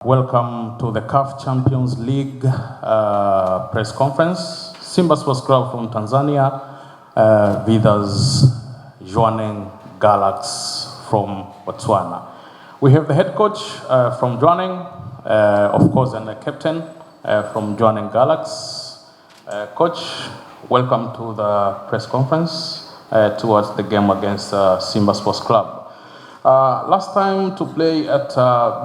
Welcome to the CAF Champions League press conference. Simba Sports Club from Tanzania versus Jwaneng Galaxy from Botswana. We have the head coach from Jwaneng, of course, and the captain from Jwaneng Galaxy. Coach, welcome to the press conference towards the game against Simba Sports Club. Last time to play at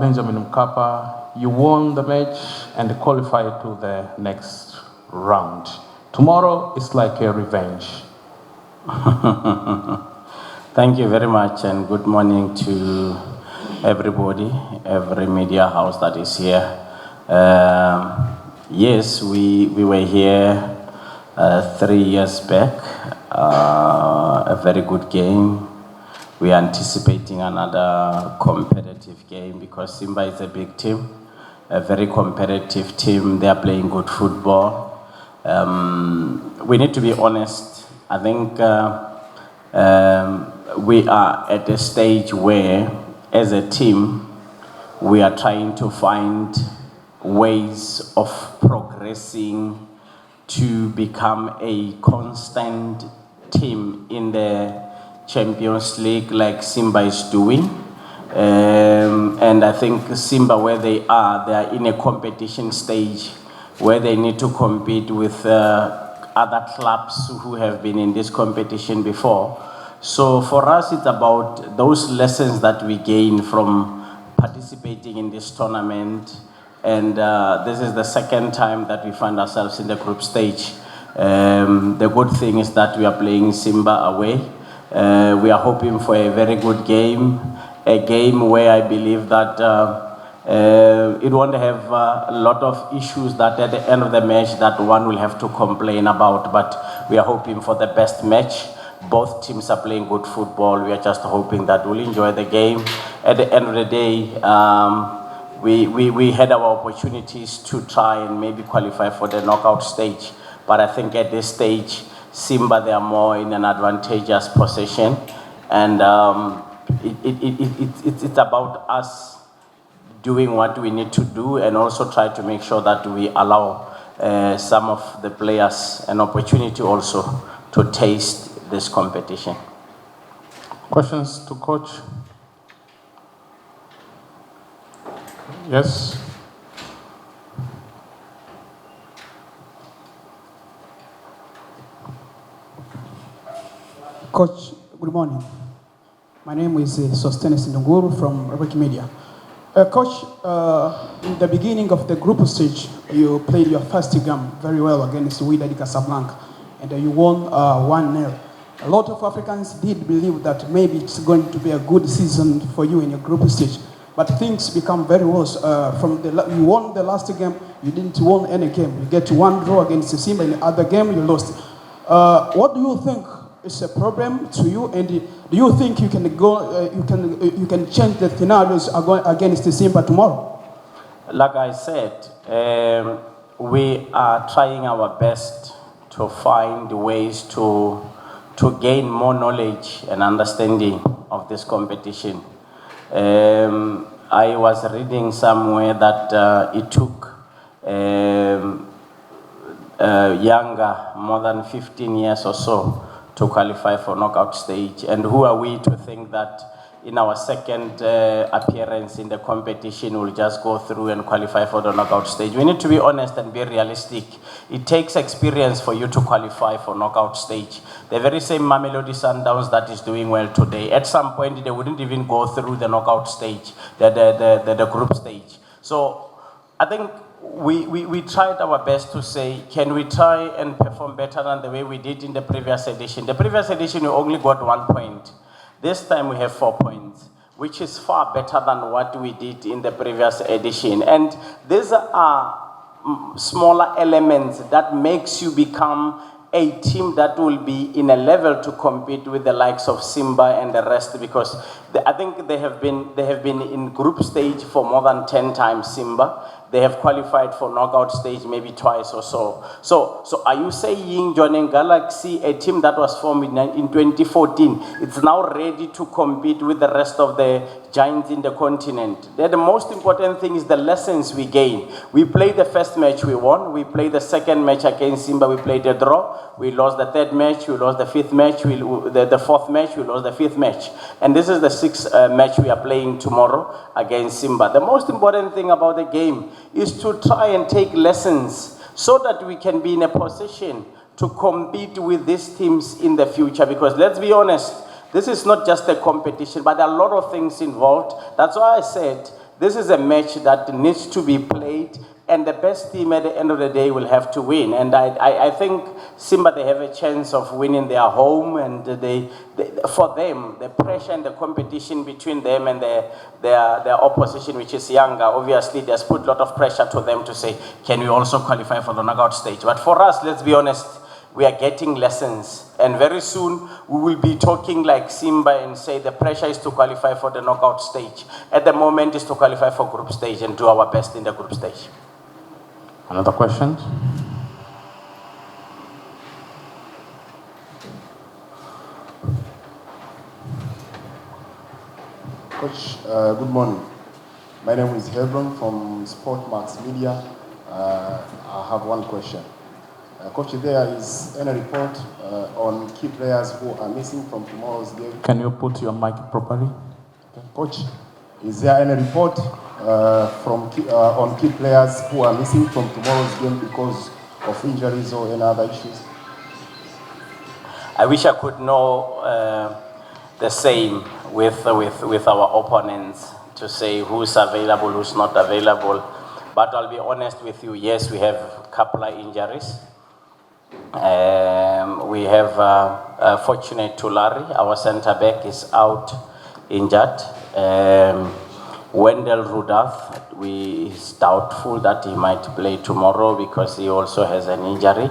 Benjamin Mkapa, you won the match and qualified to the next round. Tomorrow is like a revenge. Thank you very much and good morning to everybody, every media house that is here. Yes, we were here 3 years back, a very good game. We are anticipating another competitive game because Simba is a big team, a very competitive team. They are playing good football. We need to be honest. I think we are at a stage where, as a team, we are trying to find ways of progressing to become a constant team in the Champions League like Simba is doing. And I think Simba, where they are in a competition stage where they need to compete with other clubs who have been in this competition before. So for us, it's about those lessons that we gain from participating in this tournament. And this is the second time that we find ourselves in the group stage. The good thing is that we are playing Simba away. We are hoping for a very good game, a game where I believe that it won't have a lot of issues that at the end of the match that one will have to complain about, but we are hoping for the best match. Both teams are playing good football. We are just hoping that we'll enjoy the game. At the end of the day, we had our opportunities to try and maybe qualify for the knockout stage, but I think at this stage, Simba, they are more in an advantageous position, and it's about us doing what we need to do and also try to make sure that we allow some of the players an opportunity also to taste this competition. Questions to coach? Yes. Coach, good morning. My name is Sostenes Ndunguru from Robo Media. Coach, in the beginning of the group stage, you played your first game very well against Wydad Casablanca, and you won 1-0. A lot of Africans did believe that maybe it's going to be a good season for you in your group stage, but things become very worse. You won the last game, you didn't win any game. You get one draw against Simba, in the other game you lost. What do you think is a problem to you, and do you think you can go? You can change the scenarios against Simba tomorrow? Like I said, we are trying our best to find ways to gain more knowledge and understanding of this competition. I was reading somewhere that it took younger, more than 15 years or so, to qualify for knockout stage. And who are we to think that in our second appearance in the competition we'll just go through and qualify for the knockout stage? We need to be honest and be realistic. It takes experience for you to qualify for knockout stage. The very same Mamelodi Sundowns that is doing well today, at some point they wouldn't even go through the knockout stage, the group stage. So I think we tried our best to say, can we try and perform better than the way we did in the previous edition? The previous edition, we only got 1 point. This time we have 4 points, which is far better than what we did in the previous edition. And these are smaller elements that makes you become a team that will be in a level to compete with the likes of Simba and the rest, because I think they have been in group stage for more than 10 times, Simba. they have qualified for knockout stage maybe twice or so. So are you saying Jwaneng Galaxy, a team that was formed in 2014, it's now ready to compete with the rest of the giants in the continent? The most important thing is the lessons we gain. We played the first match, we won. We played the second match against Simba, we played a draw. We lost the third match, we lost the fifth match, the fourth match, we lost the fifth match. And this is the sixth match we are playing tomorrow against Simba. The most important thing about the game is to try and take lessons so that we can be in a position to compete with these teams in the future. Because let's be honest, this is not just a competition, but there are a lot of things involved. That's why I said this is a match that needs to be played, and the best team at the end of the day will have to win. And I think Simba, they have a chance of winning their home, and for them, the pressure and the competition between them and their opposition, which is Yanga, obviously there's put a lot of pressure to them to say, can we also qualify for the knockout stage? But for us, let's be honest, we are getting lessons, and very soon we will be talking like Simba and say the pressure is to qualify for the knockout stage. At the moment, is to qualify for group stage and do our best in the group stage. Another question? Coach, good morning. My name is Hebron from Sportmax Media. I have one question. Coach, there is any report on key players who are missing from tomorrow's game? Can you put your mic properly? Okay. Coach, is there any report on key players who are missing from tomorrow's game because of injuries or any other issues? I wish I could know the same with our opponents to say who's available, who's not available. But I'll be honest with you, yes, we have a couple of injuries. We have Fortunate Tulari, our center back, is out injured. Wendell Rudath, is doubtful that he might play tomorrow because he also has an injury.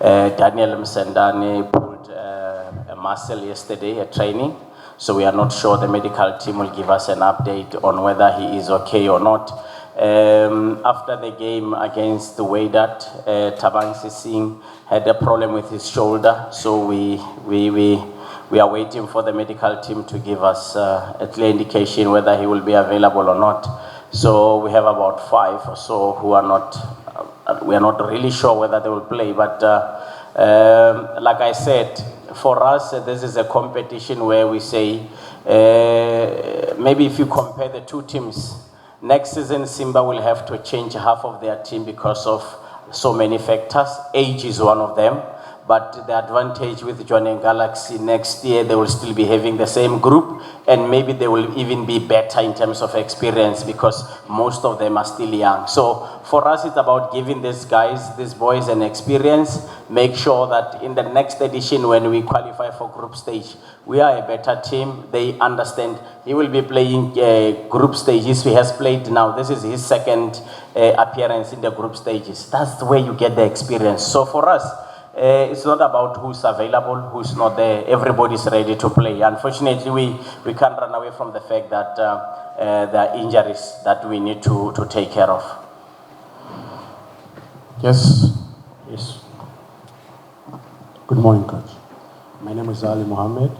Daniel Msendane pulled a muscle yesterday at training, so we are not sure. The medical team will give us an update on whether he is okay or not. After the game against the Wydad, Thabang Sising had a problem with his shoulder, so we are waiting for the medical team to give us a clear indication whether he will be available or not. So we have about 5 or so who are not, we are not really sure whether they will play. But like I said, for us, this is a competition where we say, maybe if you compare the two teams, next season Simba will have to change half of their team because of so many factors. Age is one of them. But the advantage with Jwaneng Galaxy, next year they will still be having the same group, and maybe they will even be better in terms of experience because most of them are still young. So for us, it's about giving these guys, these boys, an experience, make sure that in the next edition when we qualify for group stage, we are a better team. They understand he will be playing group stages. He has played now. This is his second appearance in the group stages. That's the way you get the experience. So for us, it's not about who's available, who's not there. Everybody's ready to play. Unfortunately, we can't run away from the fact that there are injuries that we need to take care of. Yes. Yes. Good morning, Coach. My name is Ali Mohammed.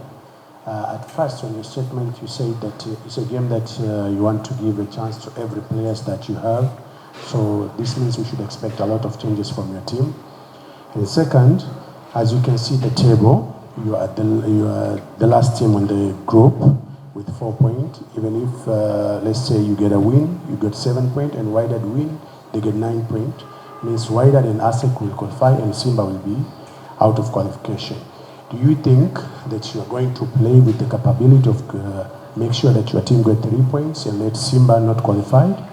At first, on your statement, you said that it's a game that you want to give a chance to every players that you have. So this means we should expect a lot of changes from your team. And second, as you can see the table, you are the last team on the group with 4 points. Even if, let's say you get a win, you get 7 points, and Wydad win, they get 9 points. Means Wydad and ASEC will qualify, and Simba will be out of qualification. Do you think that you are going to play with the capability of make sure that your team get 3 points and let Simba not qualified?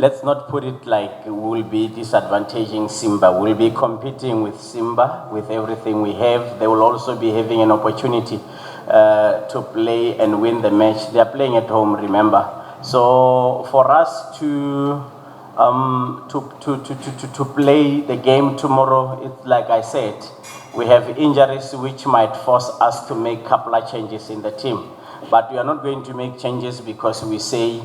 Let's not put it like we'll be disadvantaging Simba. We'll be competing with Simba with everything we have. They will also be having an opportunity to play and win the match. They are playing at home, remember. So for us to play the game tomorrow, it's like I said, we have injuries which might force us to make a couple of changes in the team. But we are not going to make changes because we say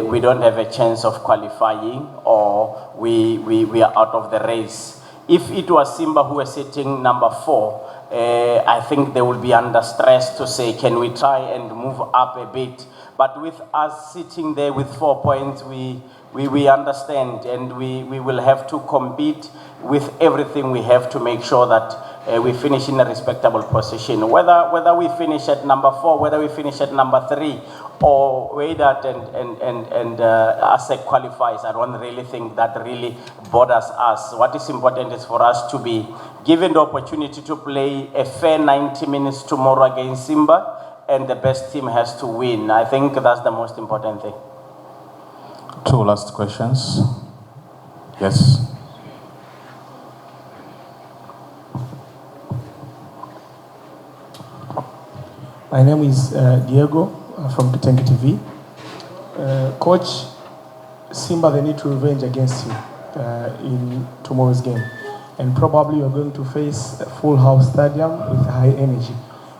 we don't have a chance of qualifying or we are out of the race. If it was Simba who was sitting number 4, I think they will be under stress to say, can we try and move up a bit? But with us sitting there with 4 points, we understand, and we will have to compete with everything we have to make sure that we finish in a respectable position. Whether we finish at number 4, whether we finish at number 3, or Wydad and ASEC qualifies, I don't really think that really bothers us. What is important is for us to be given the opportunity to play a fair 90 minutes tomorrow against Simba, and the best team has to win. I think that's the most important thing. 2 last questions. Yes. My name is Diego from Kuingia TV. Coach, Simba, they need to revenge against you in tomorrow's game. And probably you're going to face a full house stadium with high energy.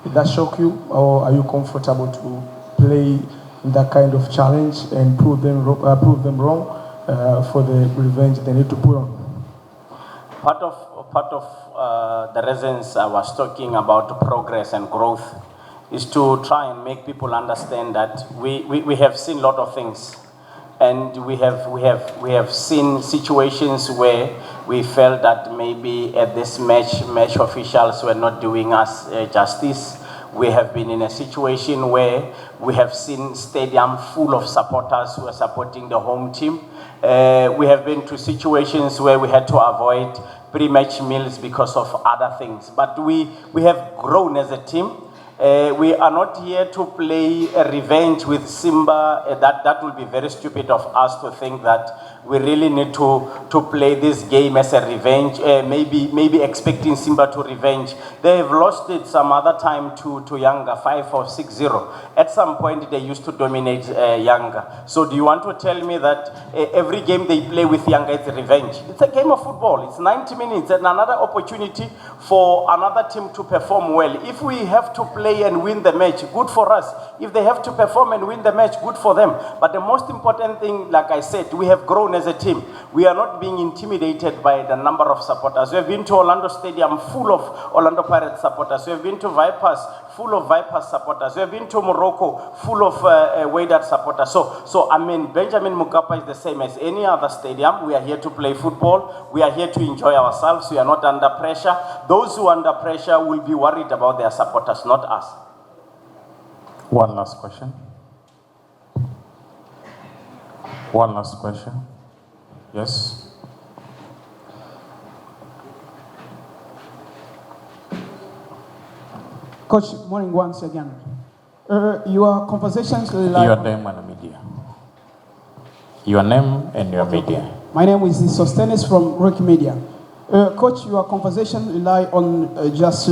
Did that shock you, or are you comfortable to play in that kind of challenge and prove them wrong for the revenge they need to put on? Part of the reasons I was talking about progress and growth is to try and make people understand that we have seen a lot of things, and we have seen situations where we felt that maybe at this match officials were not doing us justice. We have been in a situation where we have seen stadium full of supporters who are supporting the home team. We have been to situations where we had to avoid pre-match meals because of other things. But we have grown as a team. We are not here to play a revenge with Simba. That will be very stupid of us to think that we really need to play this game as a revenge, maybe expecting Simba to revenge. They have lost it some other time to Yanga, 5 or 6-0. At some point, they used to dominate Yanga. So do you want to tell me that every game they play with Yanga is a revenge? It's a game of football. It's 90 minutes and another opportunity for another team to perform well. If we have to play and win the match, good for us. If they have to perform and win the match, good for them. But the most important thing, like I said, we have grown as a team. We are not being intimidated by the number of supporters. We have been to Orlando Stadium full of Orlando Pirates supporters. We have been to Vipers full of Vipers supporters. We have been to Morocco full of Wydad supporters. So I mean, Benjamin Mkapa is the same as any other stadium. We are here to play football. We are here to enjoy ourselves. We are not under pressure. Those who are under pressure will be worried about their supporters, not us. One last question. One last question. Yes. Coach, morning once again. Your conversations like... Your name and media. Your name and your media. My name is 𝒓𝒊𝒈𝒉𝒕 from Rocky Media. Coach, your conversation rely on just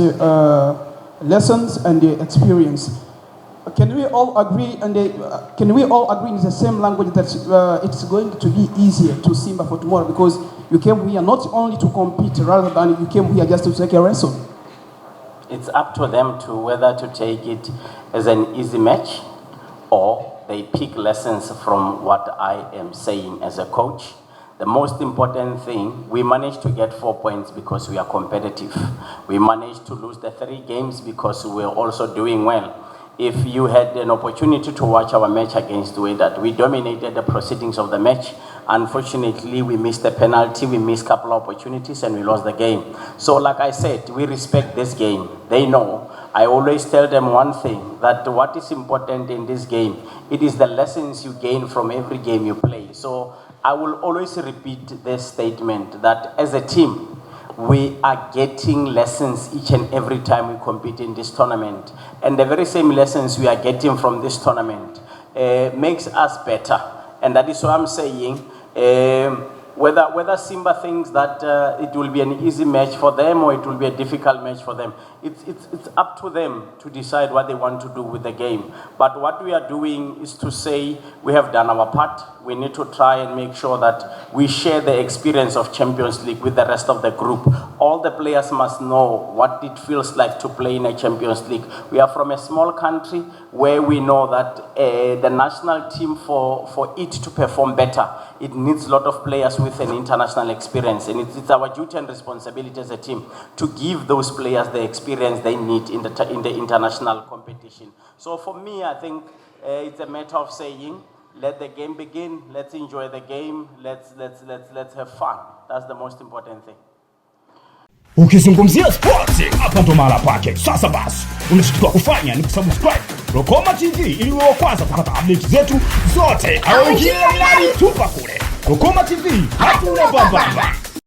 lessons and the experience. Can we all agree in the same language that it's going to be easier to Simba for tomorrow, because you came here not only to compete, rather than you came here just to take a wrestle? It's up to them to whether to take it as an easy match or they pick lessons from what I am saying as a coach. The most important thing, we managed to get 4 points because we are competitive. We managed to lose the 3 games because we are also doing well. If you had an opportunity to watch our match against Wydad, we dominated the proceedings of the match. Unfortunately, we missed a penalty, we missed a couple of opportunities, and we lost the game. So like I said, we respect this game. They know. I always tell them one thing, that what is important in this game, it is the lessons you gain from every game you play. So I will always repeat this statement, that as a team, we are getting lessons each and every time we compete in this tournament. And the very same lessons we are getting from this tournament makes us better. And that is what I'm saying. whether Simba thinks that it will be an easy match for them or it will be a difficult match for them, it's up to them to decide what they want to do with the game. But what we are doing is to say we have done our part. We need to try and make sure that we share the experience of Champions League with the rest of the group. All the players must know what it feels like to play in a Champions League. We are from a small country where we know that the national team, for it to perform better, it needs a lot of players with an international experience, and it's our duty and responsibility as a team to give those players the experience they need in the international competition. So for me, I think it's a matter of saying, let the game begin, let's enjoy the game, let's have fun. That's the most important thing. Ukizungumzia sports hapa ndo mahala pake. Sasa basi, unachotakiwa kufanya ni kusubscribe Lokoma TV ili uwe wa kwanza kupata update zetu zote. Au ingia ndani tupa kule. Lokoma TV, hatuna bambamba.